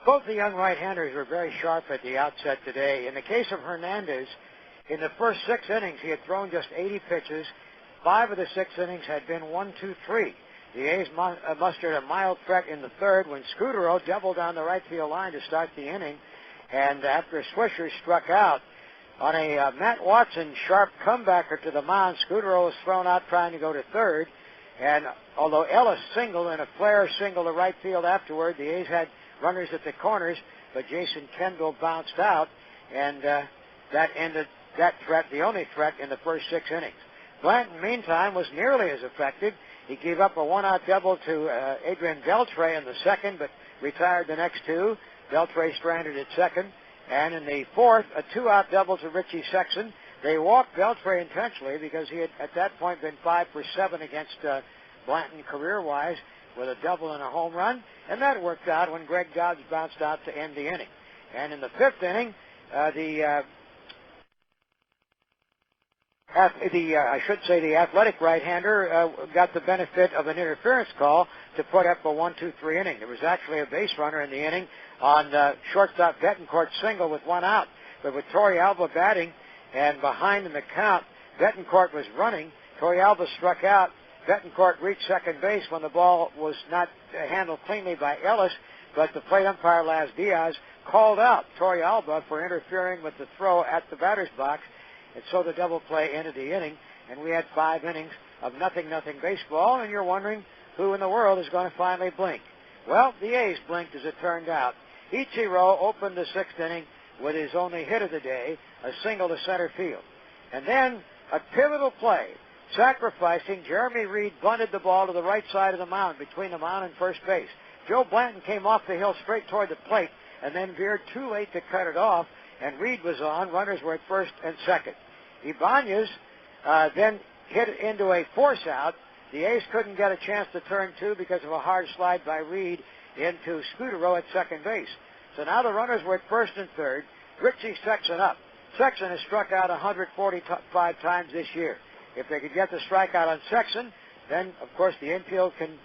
Both the young right-handers were very sharp at the outset today. In the case of Hernandez, in the first 6 innings, he had thrown just 80 pitches. 5 of the 6 innings had been 1-2-3. The A's mustered a mild threat in the third when Scudero doubled down the right field line to start the inning. And after Swisher struck out on a Matt Watson sharp comebacker to the mound, Scudero was thrown out trying to go to third. And although Ellis singled and a Flair singled to right field afterward, the A's had runners at the corners, but Jason Kendall bounced out, and that ended that threat, the only threat in the first 6 innings. Blanton, meantime, was nearly as effective. He gave up a 1-out double to Adrian Beltre in the second, but retired the next 2. Beltre stranded at second. And in the fourth, a 2-out double to Richie Sexson. They walked Beltre intentionally because he had at that point been 5 for 7 against Blanton career-wise with a double and a home run. And that worked out when Greg Dodds bounced out to end the inning. And in the 5th inning, the athletic right-hander got the benefit of an interference call to put up a 1-2-3 inning. There was actually a base runner in the inning on shortstop Betancourt's single with 1 out. But with Torrealba batting and behind in the count, Betancourt was running. Torrealba struck out. Betancourt reached second base when the ball was not handled cleanly by Ellis, but the plate umpire, Laz Diaz, called out Torrealba for interfering with the throw at the batter's box. And so the double play ended the inning, and we had 5 innings of 0-0 baseball, and you're wondering who in the world is going to finally blink. Well, the A's blinked as it turned out. Ichiro opened the 6th inning with his only hit of the day, a single to center field. And then a pivotal play, sacrificing Jeremy Reed bunted the ball to the right side of the mound, between the mound and first base. Joe Blanton came off the hill straight toward the plate and then veered too late to cut it off, and Reed was on. Runners were at first and second. Ibanez then hit it into a force out. The A's couldn't get a chance to turn 2 because of a hard slide by Reed into Scudero at second base. So now the runners were at first and third. Richie Sexson up. Sexson has struck out 145 times this year. If they could get the strikeout on Sexson, then, of course, the infield can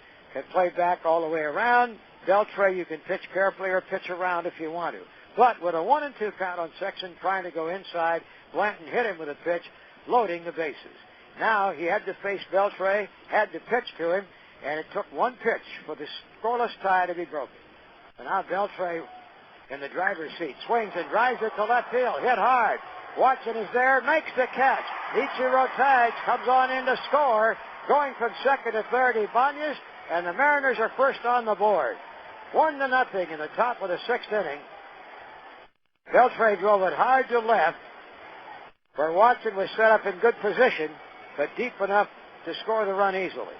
play back all the way around. Beltre, you can pitch carefully or pitch around if you want to. But with a 1-2 count on Sexson trying to go inside, Blanton hit him with a pitch, loading the bases. Now he had to face Beltre, had to pitch to him, and it took 1 pitch for the scoreless tie to be broken. So now Beltre in the driver's seat swings and drives it to left field, hit hard. Watson is there, makes the catch. Ichiro tags, comes on in to score, going from second to third, Ibanez, and the Mariners are first on the board. 1-0 in the top of the 6th inning. Beltre drove it hard to left, where Watson was set up in good position, but deep enough to score the run easily.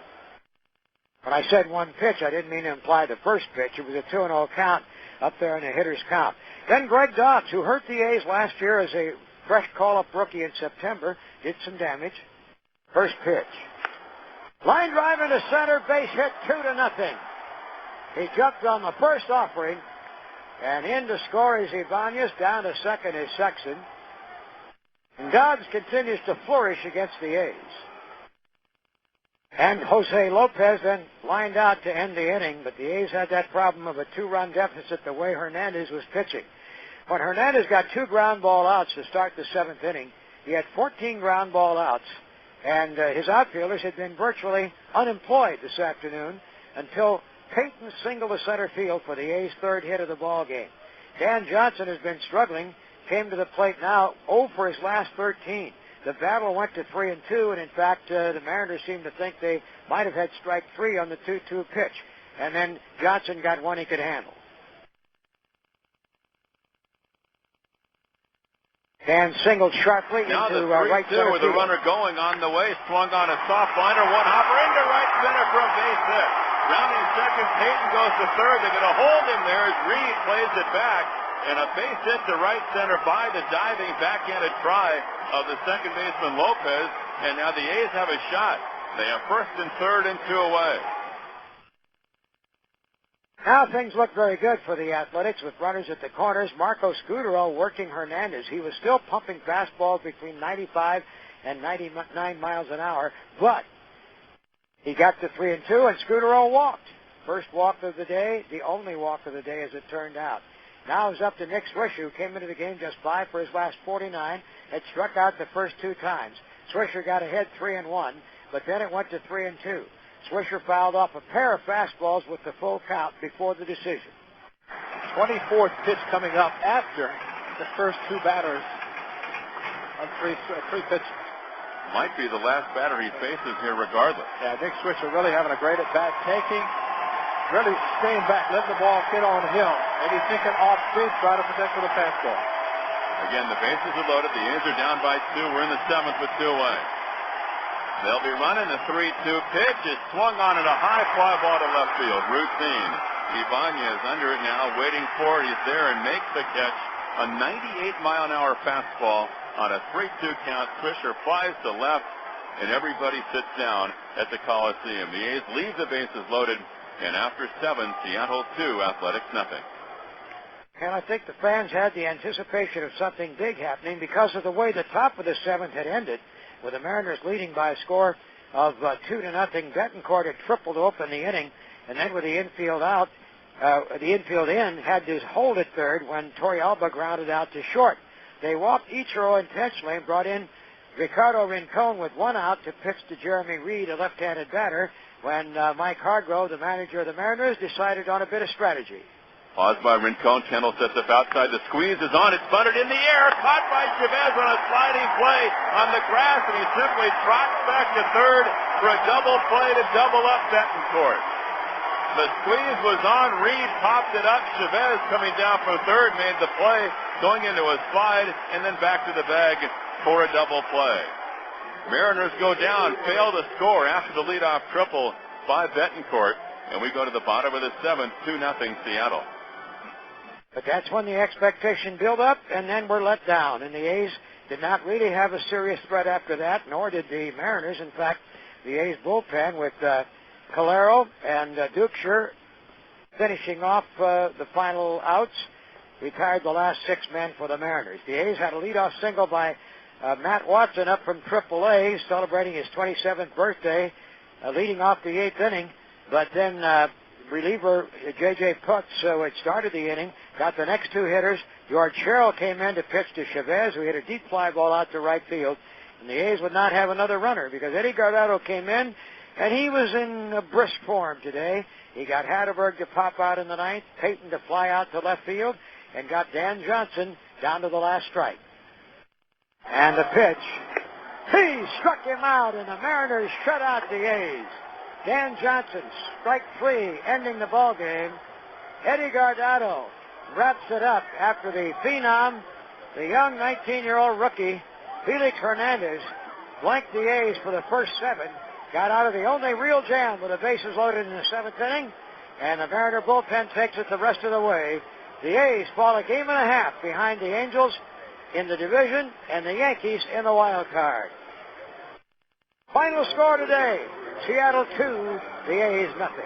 When I said 1 pitch, I didn't mean to imply the first pitch. It was a 2-0 count up there in the hitter's count. Then Greg Dodds, who hurt the A's last year as a fresh call-up rookie in September, did some damage. First pitch. Line drive into center, base hit, 2-0. He jumped on the first offering, and in to score is Ibanez. Down to second is Sexson. And Dodds continues to flourish against the A's. And Jose Lopez then lined out to end the inning, but the A's had that problem of a 2-run deficit the way Hernandez was pitching. When Hernandez got 2 ground ball outs to start the 7th inning, he had 14 ground ball outs, and his outfielders had been virtually unemployed this afternoon until Payton singled to center field for the A's 3rd hit of the ball game. Dan Johnson has been struggling, came to the plate now 0 for his last 13. The battle went to 3-2, and in fact, the Mariners seemed to think they might have had strike 3 on the 2-2 pitch. And then Johnson got one he could handle. Dan singled sharply now into the right center with the field. runner going on the way, swung on a soft liner, 1 hopper into right center for a base hit. Rounding second, Payton goes to third. They're going to hold him there as Reed plays it back. And a base hit to right center by the diving backhanded try of the second baseman Lopez. And now the A's have a shot. They have first and third and 2 away. Now things look very good for the Athletics with runners at the corners. Marco Scudero working Hernandez. He was still pumping fastballs between 95 and 99 miles an hour, but he got to 3-2, and Scudero walked. First walk of the day, the only walk of the day as it turned out. Now it's up to Nick Swisher, who came into the game just 5 for his last 49, had struck out the first 2 times. Swisher got ahead 3-1, but then it went to 3-2. Swisher fouled off a pair of fastballs with the full count before the decision. 24th pitch coming up after the first 2 batters of three pitches. Might be the last batter he faces here regardless. Yeah, Nick Swisher really having a great at-bat, taking, really staying back, letting the ball hit on him. Maybe thinking off speed, trying to protect with a fastball. Again, the bases are loaded. The A's are down by 2. We're in the 7th with 2 away. They'll be running. The 3-2 pitch is swung on at a high fly ball to left field. Routine. Ibanez under it now, waiting for it. He's there and makes the catch. A 98-mile-an-hour fastball on a 3-2 count. Swisher flies to left, and everybody sits down at the Coliseum. The A's leave the bases loaded, and after 7, Seattle 2, Athletics nothing. And I think the fans had the anticipation of something big happening because of the way the top of the 7th had ended, with the Mariners leading by a score of 2-0. Betancourt had tripled to open the inning, and then with the infield out, the infield in had to hold at third when Torrealba grounded out to short. They walked Ichiro intentionally and brought in Ricardo Rincon with 1 out to pitch to Jeremy Reed, a left-handed batter, when Mike Hargrove, the manager of the Mariners, decided on a bit of strategy. Pause by Rincon. Kendall sets up outside. The squeeze is on. It's bunted in the air. Caught by Chavez on a sliding play on the grass, and he simply trots back to third for a double play to double up Betancourt. The squeeze was on. Reed popped it up. Chavez coming down from third made the play, going into a slide, and then back to the bag for a double play. Mariners go down, fail to score after the leadoff triple by Betancourt, and we go to the bottom of the 7th, 2-0 Seattle. But that's when the expectation built up, and then we're let down. And the A's did not really have a serious threat after that, nor did the Mariners. In fact, the A's bullpen with Calero and Dukeshire finishing off the final outs retired the last 6 men for the Mariners. The A's had a leadoff single by Matt Watson up from AAA, celebrating his 27th birthday, leading off the 8th inning. But then reliever J.J. Putz, who had started the inning, got the next 2 hitters. George Sherrill came in to pitch to Chavez, who hit a deep fly ball out to right field. And the A's would not have another runner because Eddie Guardado came in, and he was in a brisk form today. He got Hatterberg to pop out in the 9th, Payton to fly out to left field, and got Dan Johnson down to the last strike. And the pitch. He struck him out, and the Mariners shut out the A's. Dan Johnson, strike 3, ending the ball game. Eddie Guardado wraps it up after the phenom, the young 19-year-old rookie, Felix Hernandez, blanked the A's for the first 7, got out of the only real jam with the bases loaded in the 7th inning, and the Mariner bullpen takes it the rest of the way. The A's fall a game and a half behind the Angels in the division and the Yankees in the wild card. Final score today, Seattle 2, the A's nothing.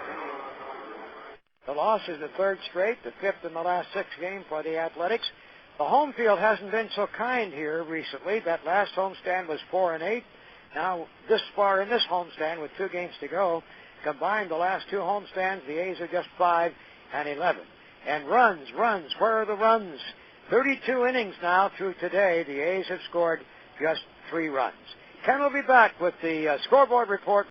The loss is the 3rd straight, the 5th in the last 6 games for the Athletics. The home field hasn't been so kind here recently. That last homestand was 4-8. Now, this far in this homestand with 2 games to go, combined the last 2 homestands, the A's are just 5-11. And runs, where are the runs? 32 innings now through today. The A's have scored just 3 runs. Ken will be back with the scoreboard report.